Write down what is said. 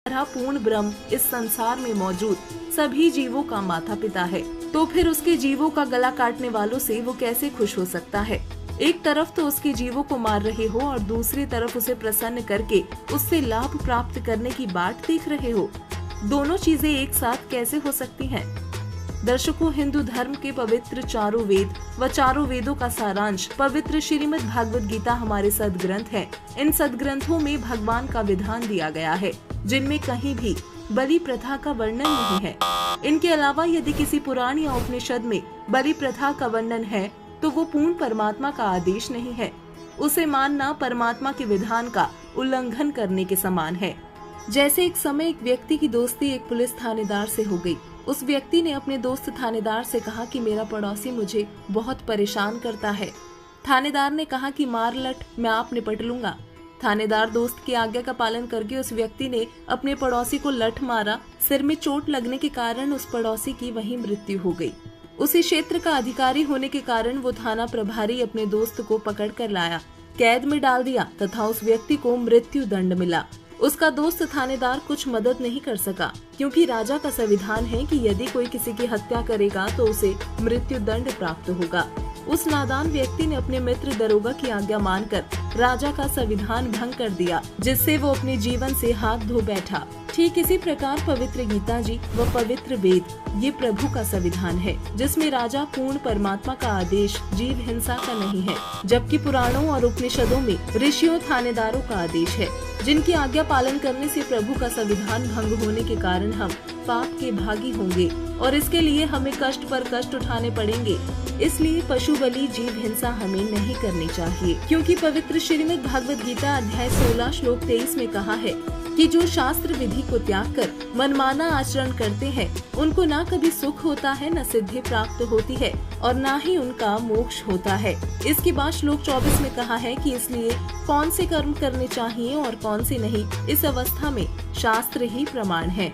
तरह पूर्ण ब्रह्म इस संसार में मौजूद सभी जीवों का माता पिता है, तो फिर उसके जीवों का गला काटने वालों से वो कैसे खुश हो सकता है। एक तरफ तो उसके जीवों को मार रहे हो और दूसरी तरफ उसे प्रसन्न करके उससे लाभ प्राप्त करने की बाट देख रहे हो। दोनों चीजें एक साथ कैसे हो सकती हैं? दर्शकों, हिंदू धर्म के पवित्र चारों वेद व चारों वेदों का सारांश पवित्र श्रीमद् भागवत गीता हमारे सदग्रंथ है। इन सदग्रंथों में भगवान का विधान दिया गया है, जिनमें कहीं भी बलि प्रथा का वर्णन नहीं है। इनके अलावा यदि किसी पुराण या उपनिषद में बलि प्रथा का वर्णन है तो वो पूर्ण परमात्मा का आदेश नहीं है। उसे मानना परमात्मा के विधान का उल्लंघन करने के समान है। जैसे एक समय एक व्यक्ति की दोस्ती एक पुलिस थानेदार से हो गई। उस व्यक्ति ने अपने दोस्त थानेदार से कहा कि मेरा पड़ोसी मुझे बहुत परेशान करता है। थानेदार ने कहा कि मार लट, मैं आप निपट लूंगा। थानेदार दोस्त की आज्ञा का पालन करके उस व्यक्ति ने अपने पड़ोसी को लठ मारा। सिर में चोट लगने के कारण उस पड़ोसी की वहीं मृत्यु हो गई। उसी क्षेत्र का अधिकारी होने के कारण वो थाना प्रभारी अपने दोस्त को पकड़ कर लाया, कैद में डाल दिया तथा उस व्यक्ति को मृत्यु दंड मिला। उसका दोस्त थानेदार कुछ मदद नहीं कर सका, क्योंकि राजा का संविधान है कि यदि कोई किसी की हत्या करेगा तो उसे मृत्यु दंड प्राप्त होगा। उस नादान व्यक्ति ने अपने मित्र दरोगा की आज्ञा मानकर राजा का संविधान भंग कर दिया, जिससे वो अपने जीवन से हाथ धो बैठा। ठीक इसी प्रकार पवित्र गीता जी व पवित्र वेद ये प्रभु का संविधान है, जिसमें राजा पूर्ण परमात्मा का आदेश जीव हिंसा का नहीं है, जबकि पुराणों और उपनिषदों में ऋषियों थानेदारों का आदेश है, जिनकी आज्ञा पालन करने से प्रभु का संविधान भंग होने के कारण हम पाप के भागी होंगे और इसके लिए हमें कष्ट पर कष्ट उठाने पड़ेंगे। इसलिए पशु बलि, जीव हिंसा हमें नहीं करनी चाहिए, क्योंकि पवित्र श्रीमद् भागवत गीता अध्याय 16 श्लोक 23 में कहा है कि जो शास्त्र विधि को त्याग कर मनमाना आचरण करते हैं, उनको ना कभी सुख होता है, न सिद्धि प्राप्त होती है और ना ही उनका मोक्ष होता है। इसके बाद श्लोक 24 में कहा है कि इसलिए कौन से कर्म करने चाहिए और कौन से नहीं, इस अवस्था में शास्त्र ही प्रमाण है।